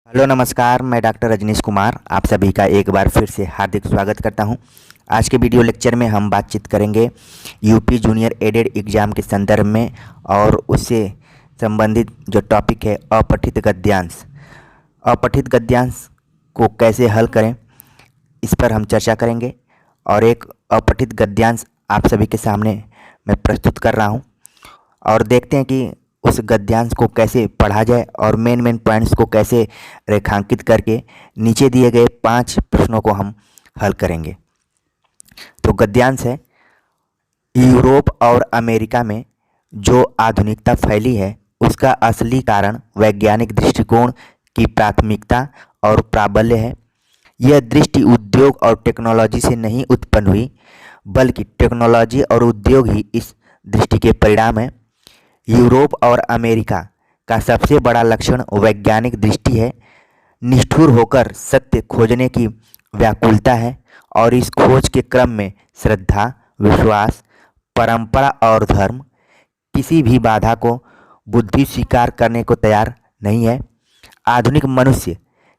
Hello नमस्कार, मैं doctor Rajneesh Kumar आप सभी का एक बार फिर से हार्दिक स्वागत करता हूं। आज के वीडियो लेक्चर में हम बातचीत करेंगे यूपी जूनियर एडेड एग्ज़ाम के संदर्भ में और उससे संबंधित जो टॉपिक है अपठित गद्यांश। अपठित गद्यांश को कैसे हल करें इस पर हम चर्चा करेंगे और एक अपठित गद्यांश आप सभी के सामने मैं प्रस्तुत कर रहा हूं और देखते हैं कि उस गद्यांश को कैसे पढ़ा जाए और मेन पॉइंट्स को कैसे रेखांकित करके नीचे दिए गए 5 प्रश्नों को हम हल करेंगे। तो गद्यांश है, यूरोप और अमेरिका में जो आधुनिकता फैली है उसका असली कारण वैज्ञानिक दृष्टिकोण की प्राथमिकता और प्राबल्य है। यह दृष्टि उद्योग और टेक्नोलॉजी से नहीं उत्पन्न हुई, बल्कि टेक्नोलॉजी और उद्योग ही इस दृष्टि के परिणाम है। यूरोप और अमेरिका का सबसे बड़ा लक्षण वैज्ञानिक दृष्टि है। निष्ठुर होकर सत्य खोजने की व्याकुलता है और इस खोज के क्रम में श्रद्धा, विश्वास, परंपरा और धर्म किसी भी बाधा को बुद्धि स्वीकार करने को तैयार नहीं है। आधुनिक मनुष्य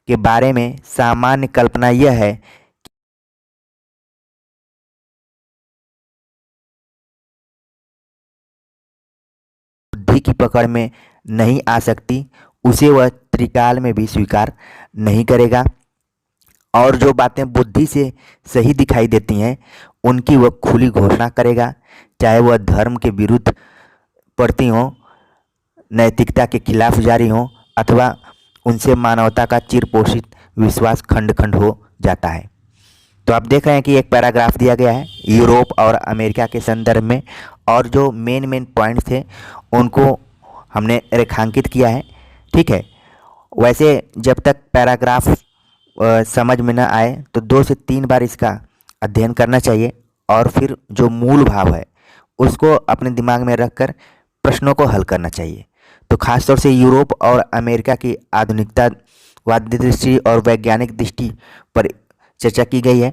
के बारे में सामान्य कल्पना यह है बुद्धि की पकड़ में नहीं आ सकती, उसे वह त्रिकाल में भी स्वीकार नहीं करेगा और जो बातें बुद्धि से सही दिखाई देती हैं उनकी वह खुली घोषणा करेगा, चाहे वह धर्म के विरुद्ध पड़ती हों, नैतिकता के खिलाफ जारी हों अथवा उनसे मानवता का चिरपोषित विश्वास खंड खंड हो जाता है। तो आप देख रहे हैं कि एक पैराग्राफ दिया गया है यूरोप और अमेरिका के संदर्भ में और जो मेन पॉइंट्स थे उनको हमने रेखांकित किया है। ठीक है, वैसे जब तक पैराग्राफ समझ में ना आए तो 2 से 3 बार इसका अध्ययन करना चाहिए और फिर जो मूल भाव है उसको अपने दिमाग में रखकर प्रश्नों को हल करना चाहिए। तो खासतौर से यूरोप और अमेरिका की आधुनिकतावादी दृष्टि और वैज्ञानिक दृष्टि पर चर्चा की गई है।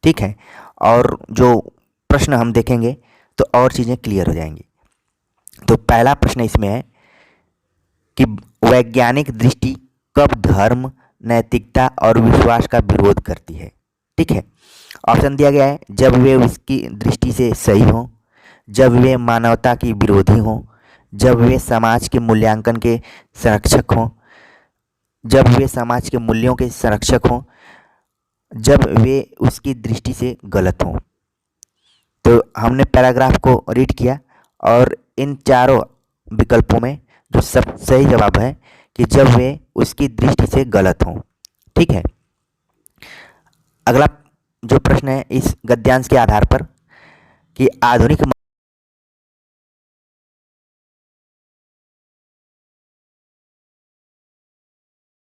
ठीक है, और जो प्रश्न हम देखेंगे तो और चीज़ें क्लियर हो जाएंगी। तो पहला प्रश्न इसमें है कि वैज्ञानिक दृष्टि कब धर्म, नैतिकता और विश्वास का विरोध करती है। ठीक है, ऑप्शन दिया गया है जब वे उसकी दृष्टि से सही हों, जब वे मानवता की विरोधी हों, जब वे समाज के मूल्यांकन के संरक्षक हों, जब वे समाज के मूल्यों के संरक्षक हों, जब वे उसकी दृष्टि से गलत हों। तो हमने पैराग्राफ को रीड किया और इन चारों विकल्पों में जो सब सही जवाब है कि जब वे उसकी दृष्टि से गलत हों। ठीक है, अगला जो प्रश्न है इस गद्यांश के आधार पर कि आधुनिक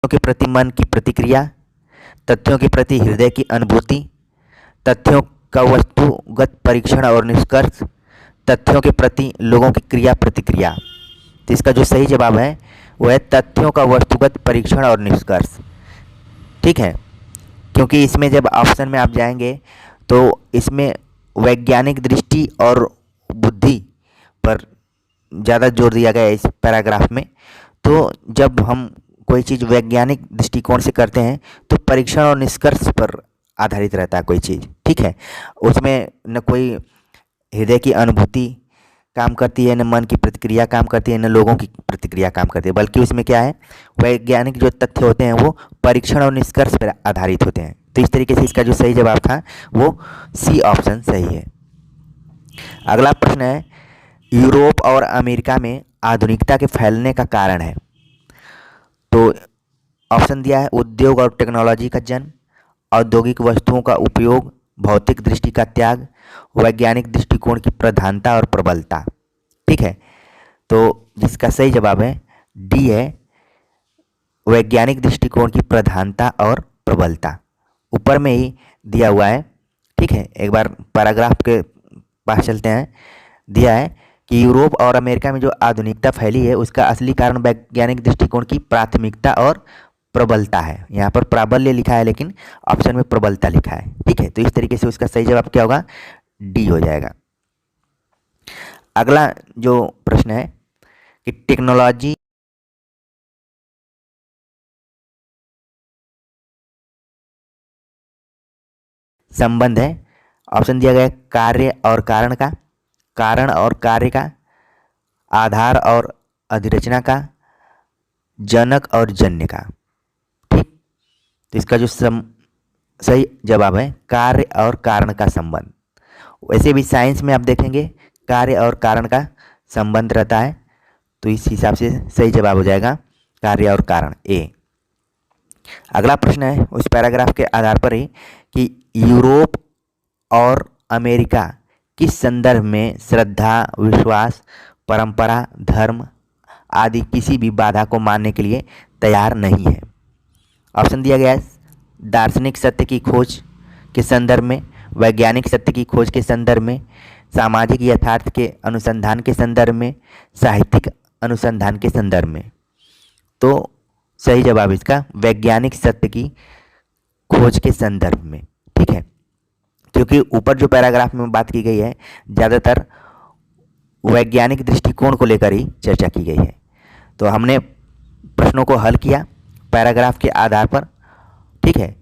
के प्रति मन की प्रतिक्रिया, तथ्यों के प्रति हृदय की अनुभूति, तथ्यों का वस्तुगत परीक्षण और निष्कर्ष, तथ्यों के प्रति लोगों की क्रिया प्रतिक्रिया। तो इसका जो सही जवाब है वह है तथ्यों का वस्तुगत परीक्षण और निष्कर्ष। ठीक है, क्योंकि इसमें जब ऑप्शन में आप जाएंगे तो इसमें वैज्ञानिक दृष्टि और बुद्धि पर ज़्यादा जोर दिया गया है इस पैराग्राफ में। तो जब हम कोई चीज़ वैज्ञानिक दृष्टिकोण से करते हैं तो परीक्षण और निष्कर्ष पर आधारित रहता है कोई चीज़। ठीक है, उसमें न कोई हृदय की अनुभूति काम करती है, न मन की प्रतिक्रिया काम करती है, न लोगों की प्रतिक्रिया काम करती है, बल्कि उसमें क्या है वैज्ञानिक जो तथ्य होते हैं वो परीक्षण और निष्कर्ष पर आधारित होते हैं। तो इस तरीके से इसका जो सही जवाब था वो सी ऑप्शन सही है। अगला प्रश्न है यूरोप और अमेरिका में आधुनिकता के फैलने का कारण है। तो ऑप्शन दिया है उद्योग और टेक्नोलॉजी का जन्म, औद्योगिक वस्तुओं का उपयोग, भौतिक दृष्टि का त्याग, वैज्ञानिक दृष्टिकोण की प्रधानता और प्रबलता। ठीक है, तो जिसका सही जवाब है डी है वैज्ञानिक दृष्टिकोण की प्रधानता और प्रबलता, ऊपर में ही दिया हुआ है। ठीक है, एक बार पैराग्राफ के पास चलते हैं। दिया है कि यूरोप और अमेरिका में जो आधुनिकता फैली है उसका असली कारण वैज्ञानिक दृष्टिकोण की प्राथमिकता और प्रबलता है। यहाँ पर प्राबल्य लिखा है लेकिन ऑप्शन में प्रबलता लिखा है। ठीक है, तो इस तरीके से उसका सही जवाब क्या होगा, डी हो जाएगा। अगला जो प्रश्न है कि टेक्नोलॉजी संबंध है। ऑप्शन दिया गया है कार्य और कारण का, कारण और कार्य का, आधार और अधिरचना का, जनक और जन्य का। ठीक, तो इसका जो सही जवाब है कार्य और कारण का संबंध। वैसे भी साइंस में आप देखेंगे कार्य और कारण का संबंध रहता है, तो इस हिसाब से सही जवाब हो जाएगा कार्य और कारण ए। अगला प्रश्न है उस पैराग्राफ के आधार पर ही कि यूरोप और अमेरिका किस संदर्भ में श्रद्धा, विश्वास, परंपरा, धर्म आदि किसी भी बाधा को मानने के लिए तैयार नहीं है। ऑप्शन दिया गया है दार्शनिक सत्य की खोज के संदर्भ में, वैज्ञानिक सत्य की खोज के संदर्भ में, सामाजिक यथार्थ के अनुसंधान के संदर्भ में, साहित्यिक अनुसंधान के संदर्भ में। तो सही जवाब इसका वैज्ञानिक सत्य की खोज के संदर्भ में। ठीक है, क्योंकि ऊपर जो पैराग्राफ में बात की गई है ज़्यादातर वैज्ञानिक दृष्टिकोण को लेकर ही चर्चा की गई है। तो हमने प्रश्नों को हल किया पैराग्राफ के आधार पर। ठीक है,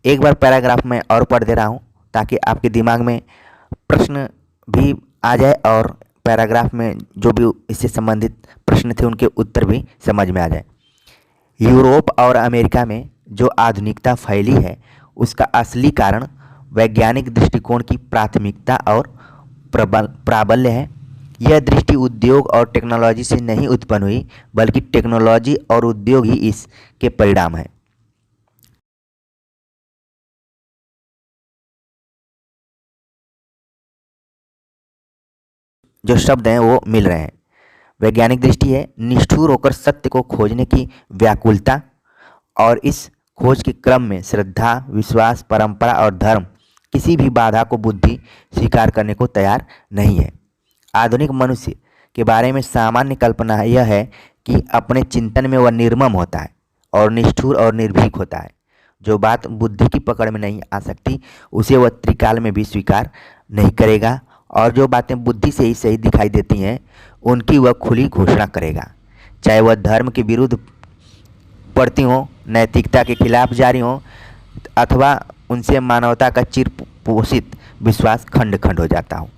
एक बार पैराग्राफ में और पढ़ दे रहा हूँ ताकि आपके दिमाग में प्रश्न भी आ जाए और पैराग्राफ में जो भी इससे संबंधित प्रश्न थे उनके उत्तर भी समझ में आ जाए। यूरोप और अमेरिका में जो आधुनिकता फैली है उसका असली कारण वैज्ञानिक दृष्टिकोण की प्राथमिकता और प्राबल्य है। यह दृष्टि उद्योग और टेक्नोलॉजी से नहीं उत्पन्न हुई, बल्कि टेक्नोलॉजी और उद्योग ही इसके परिणाम हैं। जो शब्द हैं वो मिल रहे हैं। वैज्ञानिक दृष्टि है निष्ठुर होकर सत्य को खोजने की व्याकुलता, और इस खोज के क्रम में श्रद्धा, विश्वास, परंपरा और धर्म किसी भी बाधा को बुद्धि स्वीकार करने को तैयार नहीं है। आधुनिक मनुष्य के बारे में सामान्य कल्पना यह है कि अपने चिंतन में वह निर्मम होता है और निष्ठुर और निर्भीक होता है। जो बात बुद्धि की पकड़ में नहीं आ सकती उसे वह त्रिकाल में भी स्वीकार नहीं करेगा, और जो बातें बुद्धि से ही सही दिखाई देती हैं उनकी वह खुली घोषणा करेगा, चाहे वह धर्म के विरुद्ध पड़ती हों, नैतिकता के खिलाफ जारी हों, अथवा उनसे मानवता का चिर पोषित विश्वास खंड खंड हो जाता हो।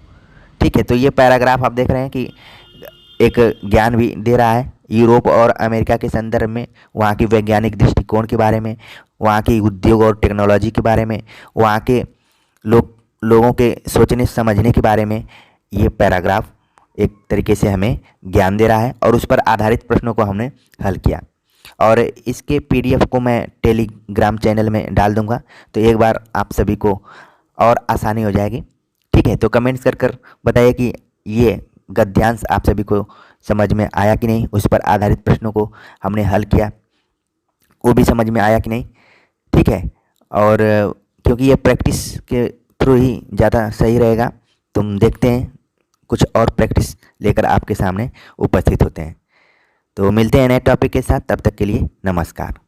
ठीक है, तो ये पैराग्राफ आप देख रहे हैं कि एक ज्ञान भी दे रहा है यूरोप और अमेरिका के संदर्भ में, वहाँ की वैज्ञानिक दृष्टिकोण के बारे में, वहाँ की उद्योग और टेक्नोलॉजी के बारे में, वहाँ के लोगों के सोचने समझने के बारे में। ये पैराग्राफ एक तरीके से हमें ज्ञान दे रहा है और उस पर आधारित प्रश्नों को हमने हल किया, और इसके पीडीएफ को मैं टेलीग्राम चैनल में डाल दूंगा, तो एक बार आप सभी को और आसानी हो जाएगी। ठीक है, तो कमेंट्स कर बताइए कि ये गद्यांश आप सभी को समझ में आया कि नहीं, उस पर आधारित प्रश्नों को हमने हल किया वो भी समझ में आया कि नहीं। ठीक है, और क्योंकि ये प्रैक्टिस के थ्रू ही ज़्यादा सही रहेगा, तो हम देखते हैं कुछ और प्रैक्टिस लेकर आपके सामने उपस्थित होते हैं। तो मिलते हैं नए टॉपिक के साथ, तब तक के लिए नमस्कार।